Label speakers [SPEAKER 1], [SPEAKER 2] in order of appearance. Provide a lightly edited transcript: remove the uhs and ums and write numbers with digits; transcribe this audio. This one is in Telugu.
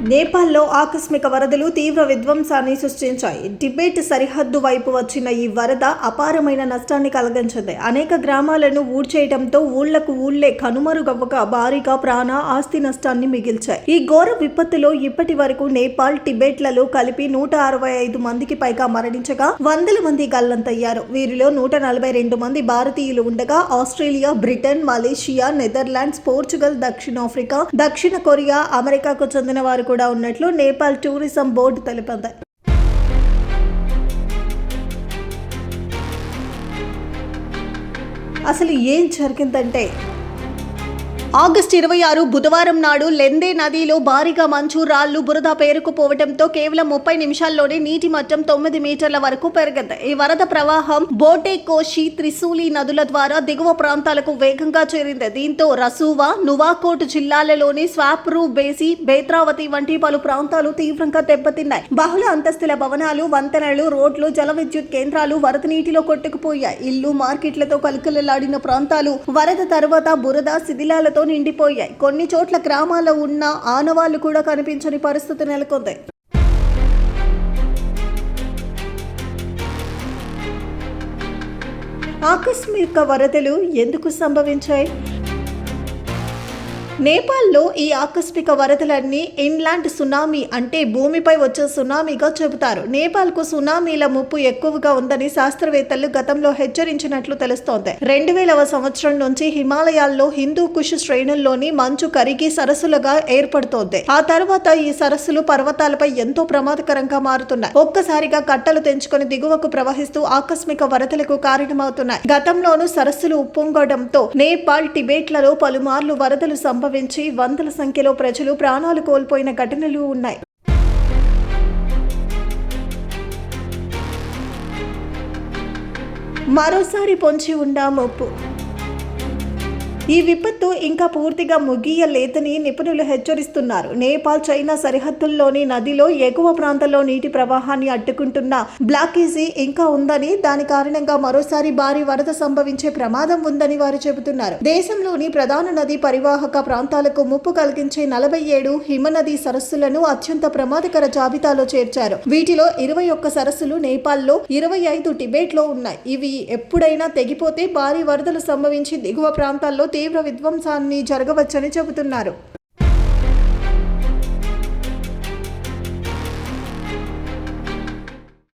[SPEAKER 1] నేపాల్లో ఆకస్మిక వరదలు తీవ్ర విధ్వంసాన్ని సృష్టించాయి. టిబెట్ సరిహద్దు వైపు వచ్చిన ఈ వరద అపారమైన నష్టాన్ని కలిగించింది. అనేక గ్రామాలను ఊడ్చేయడంతో ఊళ్లకు ఊళ్లే కనుమరుగవ్వగా భారీగా ప్రాణ ఆస్తి నష్టాన్ని మిగిల్చాయి. ఈ ఘోర విపత్తులో ఇప్పటి వరకు నేపాల్, టిబెట్లలో కలిపి 165 మందికి పైగా మరణించగా వందల మంది గల్లంతయ్యారు. వీరిలో 142 మంది భారతీయులు ఉండగా Australia, Britain, Malaysia, Netherlands, Portugal, దక్షిణాఫ్రికా, దక్షిణ కొరియా, అమెరికాకు చెందిన వారు కూడా ఉన్నట్లు నేపాల్ టూరిజం బోర్డు తెలిపింది. అసలు ఏం జరిగిందంటే ఆగస్టు 26 బుధవారం నాడు లెందే నదిలో భారీగా మంచు, రాళ్లు, బురద పేరుకుపోవడంతో కేవలం 30 నిమిషాల్లోనే నీటి మట్టం 9 మీటర్ల వరకు పెరిగింది. ఈ వరద ప్రవాహం బోటే, కోషి, త్రిశూలి నదుల ద్వారా దిగువ ప్రాంతాలకు వేగంగా చేరింది. దీంతో రసూవా, నువాకోట్ జిల్లాలలోని స్వాప్రూ, బేసి, బేత్రావతి వంటి పలు ప్రాంతాలు తీవ్రంగా దెబ్బతిన్నాయి. బహుళ అంతస్తుల భవనాలు, వంతెనలు, రోడ్లు, జల విద్యుత్ కేంద్రాలు వరద నీటిలో కొట్టుకుపోయాయి. ఇల్లు, మార్కెట్లతో కలకలలాడిన ప్రాంతాలు వరద తర్వాత బురద, శిథిలాలతో నిండిపోయాయి. కొన్ని చోట్ల గ్రామాల్లో ఉన్న ఆనవాళ్లు కూడా కనిపించని పరిస్థితి నెలకొంది. ఆకస్మిక వరదలు ఎందుకు సంభవించాయి? నేపాల్లో ఈ ఆకస్మిక వరదలన్నీ ఇన్లాండ్ సునామీ అంటే భూమిపై వచ్చే సునామీగా చెబుతారు. నేపాల్కు సునామీల ముప్పు ఎక్కువగా ఉందని శాస్త్రవేత్తలు గతంలో హెచ్చరించినట్లు తెలుస్తోంది. 2000వ సంవత్సరం నుంచి హిమాలయాల్లో హిందూ కుష్ శ్రేణుల్లోని మంచు కరిగి సరస్సులుగా ఏర్పడుతోంది. ఆ తర్వాత ఈ సరస్సులు పర్వతాలపై ఎంతో ప్రమాదకరంగా మారుతున్నాయి. ఒక్కసారిగా కట్టలు తెంచుకొని దిగువకు ప్రవహిస్తూ ఆకస్మిక వరదలకు కారణమవుతున్నాయి. గతంలోనూ సరస్సులు ఉప్పొంగడంతో నేపాల్, టిబెట్లలో పలుమార్లు వరదలు సంభవించి వందల సంఖ్యలో ప్రజలు ప్రాణాలు కోల్పోయిన ఘటనలు ఉన్నాయి. మరోసారి పొంచి ఉన్న ముప్పు. ఈ విపత్తు ఇంకా పూర్తిగా ముగియలేదని నిపుణులు హెచ్చరిస్తున్నారు. నేపాల్, చైనా సరిహద్దుల్లోని నదిలో ఎగువ ప్రాంతంలో నీటి ప్రవాహాన్ని అడ్డుకుంటున్న బ్లాకేజీ ఇంకా ఉందని, దాని కారణంగా మరోసారి భారీ వరద సంభవించే ప్రమాదం ఉందని వారు చెబుతున్నారు. దేశంలోని ప్రధాన నది పరివాహక ప్రాంతాలకు ముప్పు కలిగించే 47 హిమనది సరస్సులను అత్యంత ప్రమాదకర జాబితాలో చేర్చారు. వీటిలో 21 సరస్సులు నేపాల్లో, 25 టిబెట్లో ఉన్నాయి. ఇవి ఎప్పుడైనా తెగిపోతే భారీ వరదలు సంభవించి దిగువ ప్రాంతాల్లో తీవ్ర విధ్వంసాన్ని జరగవచ్చని చెబుతున్నారు.